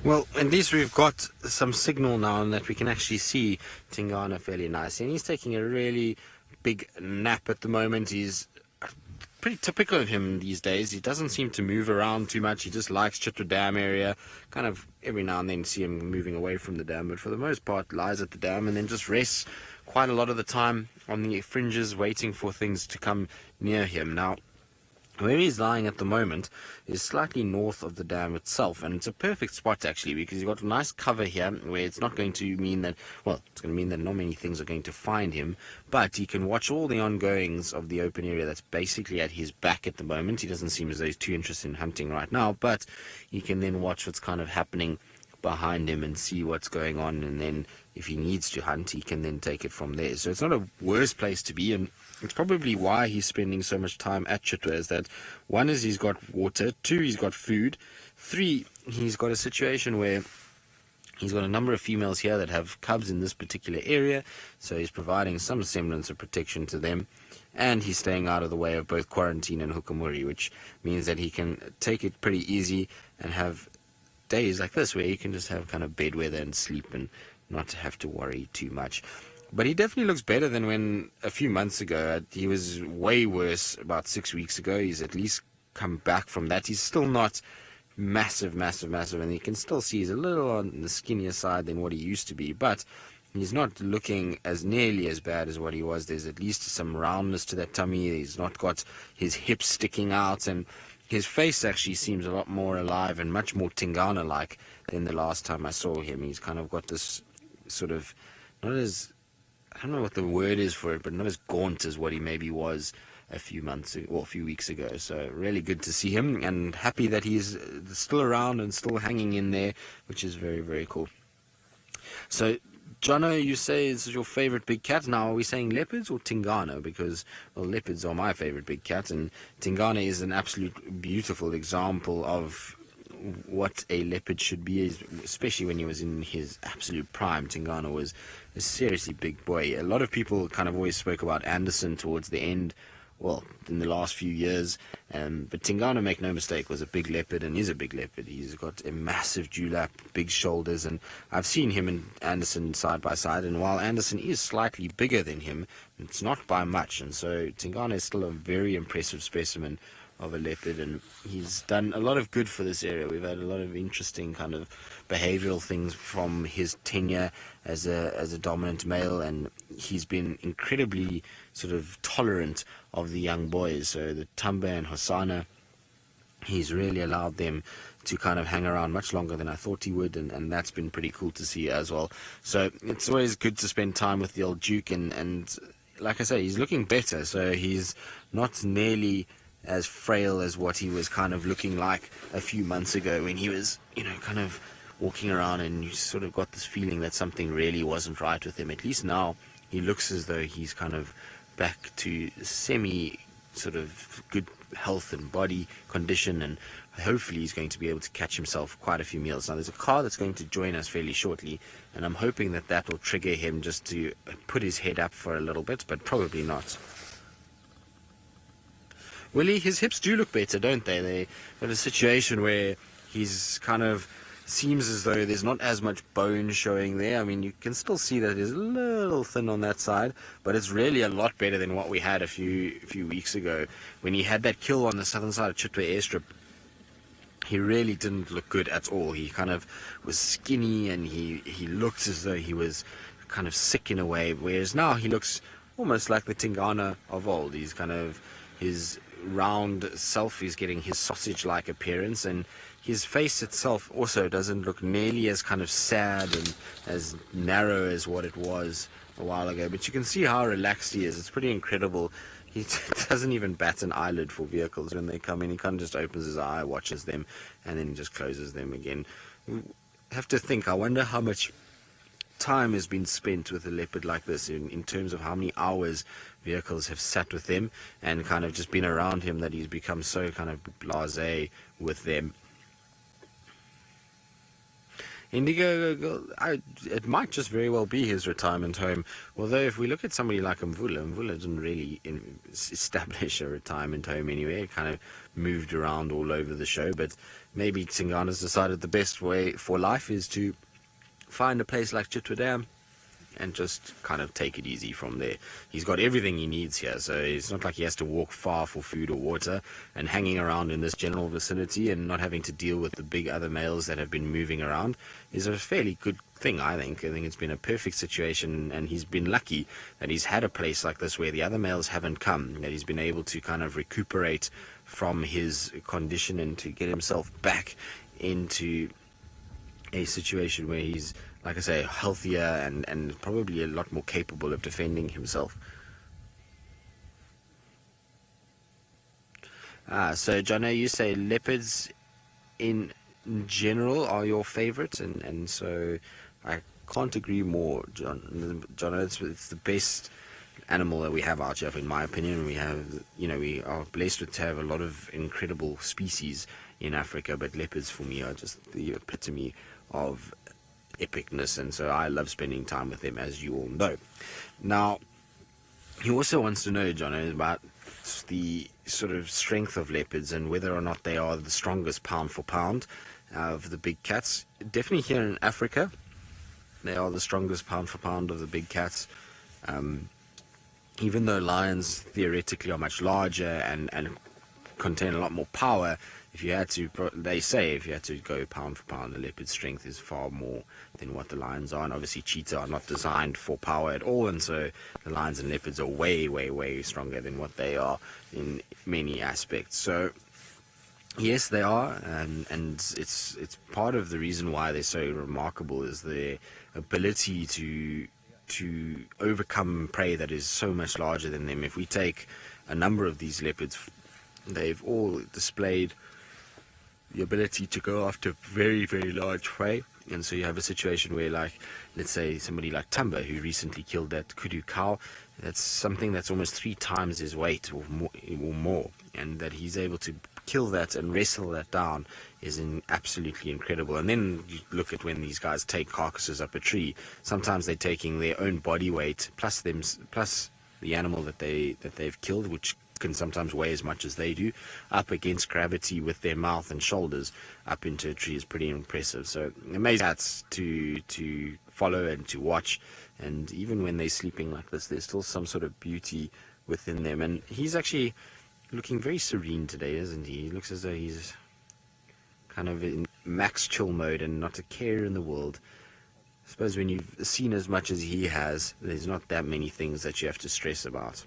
Well, at least we've got some signal now and that we can actually see Tingana fairly nicely. And he's taking a really big nap at the moment. He's pretty typical of him these days. He doesn't seem to move around too much. He just likes Chitwa Dam area. Kind of every now and then see him moving away from the dam, but for the most part lies at the dam and then just rests quite a lot of the time on the fringes waiting for things to come near him. Now, where he's lying at the moment is slightly north of the dam itself, and it's a perfect spot actually because you've got a nice cover here where it's not going to mean that, well, it's going to mean that not many things are going to find him, but he can watch all the ongoings of the open area that's basically at his back at the moment. He doesn't seem as though he's too interested in hunting right now, but he can then watch what's kind of happening behind him and see what's going on, and then if he needs to hunt, he can then take it from there. So it's not a worse place to be, and it's probably why he's spending so much time at Chitwa, is that one is he's got water, two he's got food, three he's got a situation where he's got a number of females here that have cubs in this particular area, so he's providing some semblance of protection to them, and he's staying out of the way of both quarantine and hukumuri, which means that he can take it pretty easy and have days like this where he can just have kind of bed weather and sleep and not have to worry too much. But he definitely looks better than when a few months ago. He was way worse about 6 weeks ago. He's at least come back from that. He's still not massive, and you can still see he's a little on the skinnier side than what he used to be, but he's not looking as nearly as bad as what he was. There's at least some roundness to that tummy. He's not got his hips sticking out, and his face actually seems a lot more alive and much more Tingana-like than the last time I saw him. He's kind of got this sort of, not as, I don't know what the word is for it, but not as gaunt as what he maybe was a few months ago, or a few weeks ago. So really good to see him, and happy that he's still around and still hanging in there, which is very, very cool. So, Jono, you say this is your favorite big cat. Now, are we saying leopards or Tingana? Because, well, leopards are my favorite big cat, and Tingana is an absolute beautiful example of what a leopard should be, especially when he was in his absolute prime. Tingana was a seriously big boy. A lot of people kind of always spoke about Anderson towards the end, well, in the last few years, but Tingana, make no mistake, was a big leopard and is a big leopard. He's got a massive dewlap, big shoulders, and I've seen him and Anderson side by side, and while Anderson is slightly bigger than him, it's not by much, and so Tingana is still a very impressive specimen of a leopard, and he's done a lot of good for this area. We've had a lot of interesting kind of behavioral things from his tenure as a dominant male, and he's been incredibly sort of tolerant of the young boys. So the Tamba and Hosana, he's really allowed them to kind of hang around much longer than I thought he would, and that's been pretty cool to see as well. So it's always good to spend time with the old Duke, and like I say, he's looking better, so he's not nearly as frail as what he was kind of looking like a few months ago when he was, kind of walking around and you sort of got this feeling that something really wasn't right with him. At least now he looks as though he's kind of back to semi sort of good health and body condition, and hopefully he's going to be able to catch himself quite a few meals. Now there's a car that's going to join us fairly shortly, and I'm hoping that that will trigger him just to put his head up for a little bit, but probably not. Willie, his hips do look better, don't they? They have a situation where he's kind of seems as though there's not as much bone showing there. I mean, you can still see that it is a little thin on that side, but it's really a lot better than what we had a few weeks ago when he had that kill on the southern side of Chitwa airstrip. He really didn't look good at all. He kind of was skinny, and he looked as though he was kind of sick in a way, whereas now he looks almost like the Tingana of old. He's kind of, his round self is getting his sausage-like appearance, and his face itself also doesn't look nearly as kind of sad and as narrow as what it was a while ago, but you can see how relaxed he is. It's pretty incredible. He doesn't even bat an eyelid for vehicles when they come in. He kind of just opens his eye, watches them, and then he just closes them again. We have to think, I wonder how much time has been spent with a leopard like this in terms of how many hours vehicles have sat with them and kind of just been around him, that he's become so kind of blasé with them. Indigo, it might just very well be his retirement home. Although if we look at somebody like Mvula didn't really establish a retirement home anyway. He kind of moved around all over the show. But maybe Tingana's decided the best way for life is to find a place like Chitwa and just kind of take it easy from there. He's got everything he needs here, so it's not like he has to walk far for food or water, and hanging around in this general vicinity and not having to deal with the big other males that have been moving around is a fairly good thing, I think. I think it's been a perfect situation, and he's been lucky that he's had a place like this where the other males haven't come, that he's been able to kind of recuperate from his condition and to get himself back into a situation where he's, like I say, healthier and probably a lot more capable of defending himself. So, Jono, you say leopards in general are your favorite, and so I can't agree more, Jono. It's the best animal that we have out here, in my opinion. We are blessed to have a lot of incredible species in Africa, but leopards for me are just the epitome of epicness, and so I love spending time with them, as you all know. Now, he also wants to know, John, about the sort of strength of leopards and whether or not they are the strongest pound for pound of the big cats. Definitely here in Africa, they are the strongest pound for pound of the big cats. Even though lions theoretically are much larger and contain a lot more power, if you had to go pound for pound, the leopard's strength is far more than what the lions are. And obviously cheetah are not designed for power at all, and so the lions and leopards are way, way, way stronger than what they are in many aspects. So yes, they are, and it's part of the reason why they're so remarkable is their ability to overcome prey that is so much larger than them. If we take a number of these leopards, they've all displayed the ability to go after very, very large prey. And so you have a situation where, like, let's say somebody like Tamba, who recently killed that kudu cow, that's something that's almost 3 times his weight or more, and that he's able to kill that and wrestle that down is absolutely incredible. And then you look at when these guys take carcasses up a tree, sometimes they're taking their own body weight plus the animal that they've killed, which can sometimes weigh as much as they do, up against gravity with their mouth and shoulders up into a tree is pretty impressive. So amazing cats to follow and to watch, and even when they're sleeping like this, there's still some sort of beauty within them. And he's actually looking very serene today, isn't he? He looks as though he's kind of in max chill mode and not a care in the world. I suppose when you've seen as much as he has, there's not that many things that you have to stress about.